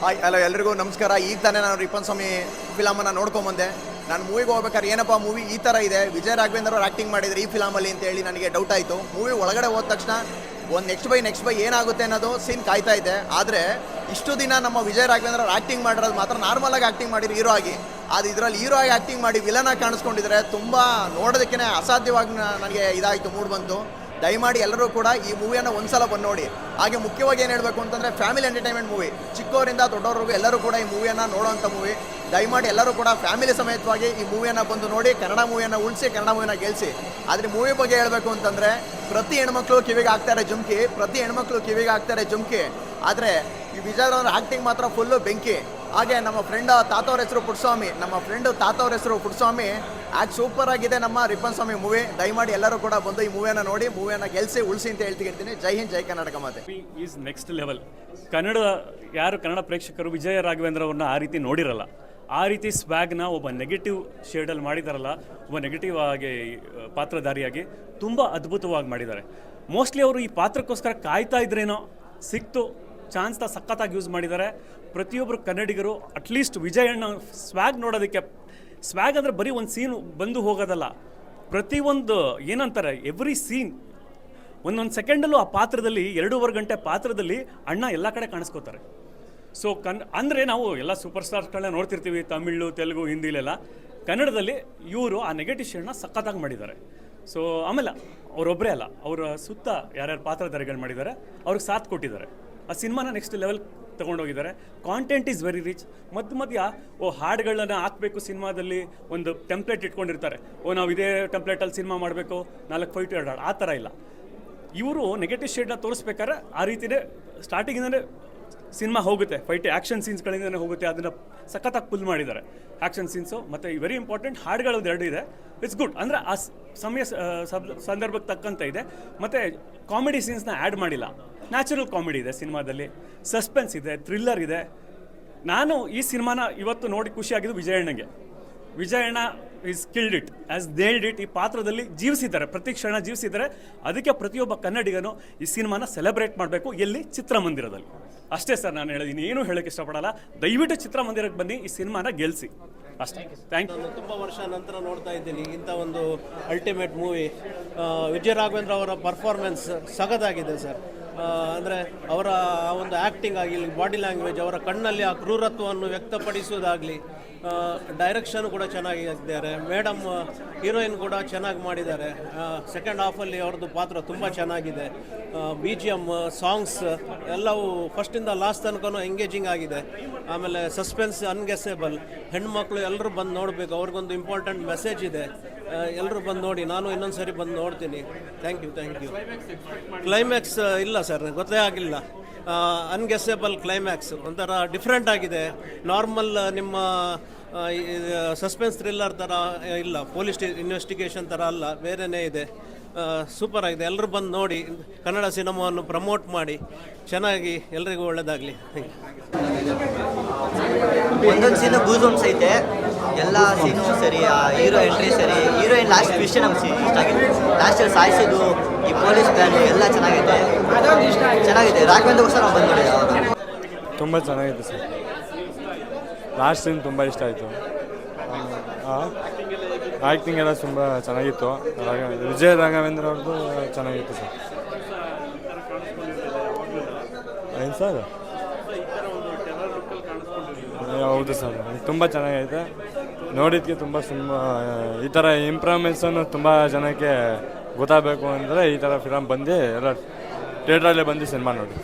Hi hello ಎಲ್ರಿಗೂ ನಮಸ್ಕಾರ. ಈಗ ತಾನೇ ನಾನು ರಿಪ್ಪನ್ ಸ್ವಾಮಿ ಫಿಲಮನ್ನು ನೋಡ್ಕೊಂಬಂದೆ. ನಾನು ಮೂವಿಗೆ ಹೋಗ್ಬೇಕಾದ್ರೆ ಏನಪ್ಪ ಮೂವಿ ಈ ಥರ ಇದೆ, ವಿಜಯ್ ರಾಘವೇಂದ್ರ ಅವ್ರು ಆ್ಯಕ್ಟಿಂಗ್ ಮಾಡಿದ್ರು ಈ ಫಿಲಮಲ್ಲಿ ಅಂತೇಳಿ ನನಗೆ ಡೌಟ್ ಆಯಿತು. ಮೂವಿ ಒಳಗಡೆ ಹೋದ ತಕ್ಷಣ ಒಂದು ನೆಕ್ಸ್ಟ್ ಬೈ ಏನಾಗುತ್ತೆ ಅನ್ನೋದು ಸೀನ್ ಕಾಯ್ತಾ ಇದೆ. ಆದರೆ ಇಷ್ಟು ದಿನ ನಮ್ಮ ವಿಜಯ್ ರಾಘವೇಂದ್ರ ಅವ್ರು ಆ್ಯಕ್ಟಿಂಗ್ ಮಾಡಿರೋದು ಮಾತ್ರ ನಾರ್ಮಲಾಗಿ ಆ್ಯಕ್ಟಿಂಗ್ ಮಾಡಿದ್ರು ಹೀರೋ ಆಗಿ. ಅದು ಇದರಲ್ಲಿ ಹೀರೋ ಆಗಿ ಆ್ಯಕ್ಟಿಂಗ್ ಮಾಡಿ ವಿಲನಾಗಿ ಕಾಣಿಸ್ಕೊಂಡಿದ್ರೆ ತುಂಬ ನೋಡೋದಕ್ಕೆ ಅಸಾಧ್ಯವಾಗಿ ನನಗೆ ಇದಾಯಿತು, ಮೂಡ್ ಬಂತು. ದಯಮಾಡಿ ಎಲ್ಲರೂ ಕೂಡ ಈ ಮೂವಿಯನ್ನು ಒಂದ್ಸಲ ಬಂದು ನೋಡಿ. ಹಾಗೆ ಮುಖ್ಯವಾಗಿ ಏನು ಹೇಳಬೇಕು ಅಂತಂದರೆ ಫ್ಯಾಮಿಲಿ ಎಂಟರ್ಟೈನ್ಮೆಂಟ್ ಮೂವಿ, ಚಿಕ್ಕವರಿಂದ ದೊಡ್ಡವ್ರಿಗೂ ಎಲ್ಲರೂ ಕೂಡ ಈ ಮೂವಿಯನ್ನು ನೋಡೋವಂಥ ಮೂವಿ. ದಯಮಾಡಿ ಎಲ್ಲರೂ ಕೂಡ ಫ್ಯಾಮಿಲಿ ಸಮೇತವಾಗಿ ಈ ಮೂವಿಯನ್ನು ಬಂದು ನೋಡಿ, ಕನ್ನಡ ಮೂವಿಯನ್ನು ಉಳಿಸಿ, ಕನ್ನಡ ಮೂವಿನ ಗೆಲ್ಲಿಸಿ. ಆದರೆ ಮೂವಿ ಬಗ್ಗೆ ಹೇಳಬೇಕು ಅಂತಂದರೆ ಪ್ರತಿ ಹೆಣ್ಮಕ್ಳು ಕಿವಿಗೆ ಹಾಕ್ತಾರೆ ಜುಮ್ಕಿ, ಆದರೆ ಈ ವಿಜಯ್ ಅವ್ರ ಆ್ಯಕ್ಟಿಂಗ್ ಮಾತ್ರ ಫುಲ್ಲು ಬೆಂಕಿ. ಹಾಗೆ ನಮ್ಮ ಫ್ರೆಂಡ್ ತಾತವ್ರ ಹೆಸರು ಪುಟ್ಟಸ್ವಾಮಿ ಆ್ಯಕ್ಟ್ ಸೂಪರ್ ಆಗಿದೆ ನಮ್ಮ ರಿಪ್ಪನ್ ಸ್ವಾಮಿ ಮೂವಿ. ದಯಮಾಡಿ ಎಲ್ಲರೂ ಕೂಡ ಬಂದು ಈ ಮೂವಿಯನ್ನು ನೋಡಿ, ಮೂವಿಯನ್ನು ಗೆಲ್ಲಿಸಿ ಉಳಿಸಿ ಅಂತ ಹೇಳ್ತೀನಿ. ಜೈ ಹಿಂದ್, ಜೈ ಕರ್ನಾಟಕ ಮಾತೆ. Is next level. ಕನ್ನಡ ಪ್ರೇಕ್ಷಕರು ವಿಜಯ ರಾಘವೇಂದ್ರ ಅವ್ರನ್ನ ಆ ರೀತಿ ನೋಡಿರಲ್ಲ. ಆ ರೀತಿ ಸ್ವ್ಯಾಗ್ನ ಒಬ್ಬ ನೆಗೆಟಿವ್ ಶೇಡಲ್ಲಿ ಮಾಡಿದಾರಲ್ಲ, ಒಬ್ಬ ನೆಗೆಟಿವ್ ಆಗಿ ಪಾತ್ರಧಾರಿಯಾಗಿ ತುಂಬ ಅದ್ಭುತವಾಗಿ ಮಾಡಿದ್ದಾರೆ. ಮೋಸ್ಟ್ಲಿ ಅವರು ಈ ಪಾತ್ರಕ್ಕೋಸ್ಕರ ಕಾಯ್ತಾ ಇದ್ರೇನೋ, ಸಿಕ್ತು ಚಾನ್ಸ್ನ ಸಖತ್ತಾಗಿ ಯೂಸ್ ಮಾಡಿದ್ದಾರೆ. ಪ್ರತಿಯೊಬ್ಬರು ಕನ್ನಡಿಗರು ಅಟ್ಲೀಸ್ಟ್ ವಿಜಯಣ್ಣ ಸ್ವ್ಯಾಗ್ ನೋಡೋದಕ್ಕೆ, ಸ್ವ್ಯಾಗ್ ಅಂದರೆ ಬರೀ ಒಂದು ಸೀನ್ ಬಂದು ಹೋಗೋದಲ್ಲ, ಪ್ರತಿಯೊಂದು ಏನಂತಾರೆ ಎವ್ರಿ ಸೀನ್ ಒಂದೊಂದು ಸೆಕೆಂಡಲ್ಲೂ ಆ ಪಾತ್ರದಲ್ಲಿ 2.5 ಗಂಟೆ ಪಾತ್ರದಲ್ಲಿ ಅಣ್ಣ ಎಲ್ಲ ಕಡೆ ಕಾಣಿಸ್ಕೋತಾರೆ. ಸೊ ಅಂದರೆ ನಾವು ಎಲ್ಲ ಸೂಪರ್ ಸ್ಟಾರ್ಸ್ಗಳನ್ನ ನೋಡ್ತಿರ್ತೀವಿ, ತಮಿಳು, ತೆಲುಗು, ಹಿಂದಿಲೆಲ್ಲ. ಕನ್ನಡದಲ್ಲಿ ಇವರು ಆ ನೆಗೆಟಿವ್ ಶೇಡ್ನ ಸಖತ್ತಾಗಿ ಮಾಡಿದ್ದಾರೆ. ಸೊ ಆಮೇಲೆ ಅವರೊಬ್ಬರೇ ಅಲ್ಲ, ಅವರ ಸುತ್ತ ಯಾರ್ಯಾರು ಪಾತ್ರಧಾರಿಗಳು ಮಾಡಿದ್ದಾರೆ, ಅವ್ರಿಗೆ ಸಾಥ್ ಕೊಟ್ಟಿದ್ದಾರೆ. ಆ ಸಿನಿಮಾನ ನೆಕ್ಸ್ಟ್ ಲೆವೆಲ್ ತೊಗೊಂಡೋಗಿದ್ದಾರೆ. Content is very rich. ಮಧ್ಯ ಹಾಡುಗಳನ್ನ ಹಾಕಬೇಕು ಸಿನಿಮಾದಲ್ಲಿ, ಒಂದು ಟೆಂಪ್ಲೇಟ್ ಇಟ್ಕೊಂಡಿರ್ತಾರೆ. ನಾವು ಇದೇ ಟೆಂಪ್ಲೇಟಲ್ಲಿ ಸಿನಿಮಾ ಮಾಡಬೇಕು, 4 ಫೈಟ್ ಹಾಡು, ಆ ಥರ ಇಲ್ಲ. ಇವರು ನೆಗೆಟಿವ್ ಶೇಡ್ನ ತೋರಿಸ್ಬೇಕಾದ್ರೆ ಆ ರೀತಿಯೇ ಸ್ಟಾರ್ಟಿಂಗಿಂದಲೇ ಸಿನಿಮಾ ಹೋಗುತ್ತೆ, ಫೈಟ್ ಆ್ಯಕ್ಷನ್ ಸೀನ್ಸ್ಗಳಿಂದನೇ ಹೋಗುತ್ತೆ. ಅದನ್ನು ಸಖತ್ತಾಗಿ ಫುಲ್ ಮಾಡಿದ್ದಾರೆ ಆ್ಯಕ್ಷನ್ ಸೀನ್ಸು. ಮತ್ತು ವೆರಿ ಇಂಪಾರ್ಟೆಂಟ್ ಹಾಡುಗಳು 2 ಇದೆ. ಇಟ್ಸ್ ಗುಡ್, ಅಂದರೆ ಆ ಸಂದರ್ಭಕ್ಕೆ ತಕ್ಕಂತ ಇದೆ. ಮತ್ತು ಕಾಮಿಡಿ ಸೀನ್ಸ್ನ ಆ್ಯಡ್ ಮಾಡಿಲ್ಲ, ನ್ಯಾಚುರಲ್ ಕಾಮಿಡಿ ಇದೆ ಸಿನಿಮಾದಲ್ಲಿ, ಸಸ್ಪೆನ್ಸ್ ಇದೆ, ಥ್ರಿಲ್ಲರ್ ಇದೆ. ನಾನು ಈ ಸಿನಿಮಾನ ಇವತ್ತು ನೋಡಿ ಖುಷಿಯಾಗಿದ್ದು ವಿಜಯಣ್ಣ is killed it, as nailed it. ಈ ಪಾತ್ರದಲ್ಲಿ ಜೀವಿಸಿದ್ದಾರೆ, ಪ್ರತಿ ಕ್ಷಣ ಜೀವಿಸಿದ್ದಾರೆ. ಅದಕ್ಕೆ ಪ್ರತಿಯೊಬ್ಬ ಕನ್ನಡಿಗನು ಈ ಸಿನಿಮಾನ ಸೆಲೆಬ್ರೇಟ್ ಮಾಡಬೇಕು. ಎಲ್ಲಿ? ಚಿತ್ರಮಂದಿರದಲ್ಲಿ. ಅಷ್ಟೇ ಸರ್ ನಾನು ಹೇಳಿದ್ದೀನಿ, ಏನೂ ಹೇಳೋಕ್ಕೆ ಇಷ್ಟಪಡಲ್ಲ. ದಯವಿಟ್ಟು ಚಿತ್ರಮಂದಿರಕ್ಕೆ ಬನ್ನಿ, ಈ ಸಿನಿಮಾನ ಗೆಲ್ಲಿಸಿ. ಅಷ್ಟೇ. Thank you. ನಾನು ತುಂಬ ವರ್ಷ ನಂತರ ನೋಡ್ತಾ ಇದ್ದೀನಿ ಇಂಥ ಒಂದು ಅಲ್ಟಿಮೇಟ್ ಮೂವಿ. ವಿಜಯ ರಾಘವೇಂದ್ರ ಅವರ ಪರ್ಫಾರ್ಮೆನ್ಸ್ ಸಖತ್ತಾಗಿದೆ ಸರ್. ಅಂದರೆ ಅವರ ಒಂದು ಆ್ಯಕ್ಟಿಂಗ್ ಆಗಲಿ, ಬಾಡಿ ಲ್ಯಾಂಗ್ವೇಜ್, ಅವರ ಕಣ್ಣಲ್ಲಿ ಆ ಕ್ರೂರತ್ವವನ್ನು ವ್ಯಕ್ತಪಡಿಸುವುದಾಗಲಿ, ಡೈರೆಕ್ಷನ್ ಕೂಡ ಚೆನ್ನಾಗಿದ್ದಾರೆ. ಮೇಡಮ್ ಹೀರೋಯಿನ್ ಕೂಡ ಚೆನ್ನಾಗಿ ಮಾಡಿದ್ದಾರೆ. ಸೆಕೆಂಡ್ ಹಾಫಲ್ಲಿ ಅವ್ರದ್ದು ಪಾತ್ರ ತುಂಬ ಚೆನ್ನಾಗಿದೆ. BGM, ಸಾಂಗ್ಸ್ ಎಲ್ಲವೂ ಫಸ್ಟಿಂದ ಲಾಸ್ಟ್ ತನಕ ಎಂಗೇಜಿಂಗ್ ಆಗಿದೆ. ಆಮೇಲೆ ಸಸ್ಪೆನ್ಸ್ ಅನ್ಗೆಸೇಬಲ್. ಹೆಣ್ಮಕ್ಳು ಎಲ್ಲರೂ ಬಂದು ನೋಡಬೇಕು, ಅವ್ರಿಗೊಂದು ಇಂಪಾರ್ಟೆಂಟ್ ಮೆಸೇಜ್ ಇದೆ. ಎಲ್ಲರೂ ಬಂದು ನೋಡಿ, ನಾನು ಇನ್ನೊಂದು ಸರಿ ಬಂದು ನೋಡ್ತೀನಿ. Thank you. ಕ್ಲೈಮ್ಯಾಕ್ಸ್ ಇಲ್ಲ ಸರ್, ಗೊತ್ತೇ ಆಗಿಲ್ಲ. ಅನ್ಗೆಸೇಬಲ್ ಕ್ಲೈಮ್ಯಾಕ್ಸ್ ಒಂಥರ ಡಿಫ್ರೆಂಟ್ ಆಗಿದೆ. ನಾರ್ಮಲ್ ನಿಮ್ಮ ಸಸ್ಪೆನ್ಸ್ ಥ್ರಿಲ್ಲರ್ ಥರ ಇಲ್ಲ, ಪೊಲೀಸ್ ಇನ್ವೆಸ್ಟಿಗೇಷನ್ ಥರ ಅಲ್ಲ, ಬೇರೆಯೇ ಇದೆ. ಸೂಪರ್ ಆಗಿದೆ. ಎಲ್ಲರೂ ಬಂದು ನೋಡಿ, ಕನ್ನಡ ಸಿನಿಮಾವನ್ನು ಪ್ರಮೋಟ್ ಮಾಡಿ, ಚೆನ್ನಾಗಿ ಎಲ್ರಿಗೂ ಒಳ್ಳೆಯದಾಗಲಿ. ಒಂದೊಂದು ಸೀನು ಗೂಸ್ ಐತೆ, ಎಲ್ಲ ಸೀನು ಸರಿ, ಹೀರೋ ಎಂಟ್ರಿ ಸರಿ, ಹೀರೋಯಿನ್ ಲಾಸ್ಟ್ ವಿಷಯ ನಮ್ಗೆ ಇಷ್ಟ ಆಗಿದೆ. ಲಾಸ್ಟಲ್ಲಿ ಸಾಯಿಸೋದು, ಈ ಪೊಲೀಸ್ ಪ್ಲಾನ್ ಎಲ್ಲ ಚೆನ್ನಾಗಿದೆ. ರಾಘವೇಂದ್ರಗೋಸ್ಕರ ನಾವು ಬಂದು ನೋಡಿದ್ದೆ. ತುಂಬ ಚೆನ್ನಾಗಿದೆ ಸರ್. ಲಾಸ್ಟ್ ಸೀನ್ ತುಂಬ ಇಷ್ಟ ಆಯಿತು. ಆ್ಯಕ್ಟಿಂಗ್ ಎಲ್ಲ ತುಂಬ ಚೆನ್ನಾಗಿತ್ತು. ವಿಜಯ್ ರಾಘವೇಂದ್ರ ಅವ್ರದ್ದು ಚೆನ್ನಾಗಿತ್ತು ಸರ್. ಏನು ಸರ್? ಹೌದು ಸರ್, ತುಂಬ ಚೆನ್ನಾಗೈತೆ. ನೋಡಿದ್ದಕ್ಕೆ ಈ ಥರ ಇಂಪ್ರೂವ್ಮೆಂಟ್ಸನ್ನು ತುಂಬ ಜನಕ್ಕೆ ಗೊತ್ತಾಗಬೇಕು ಅಂದರೆ ಈ ಥರ ಫಿಲಮ್ ಬಂದು ಎಲ್ಲ ಥಿಯೇಟ್ರಲ್ಲೇ ಬಂದು ಸಿನಿಮಾ ನೋಡಿ.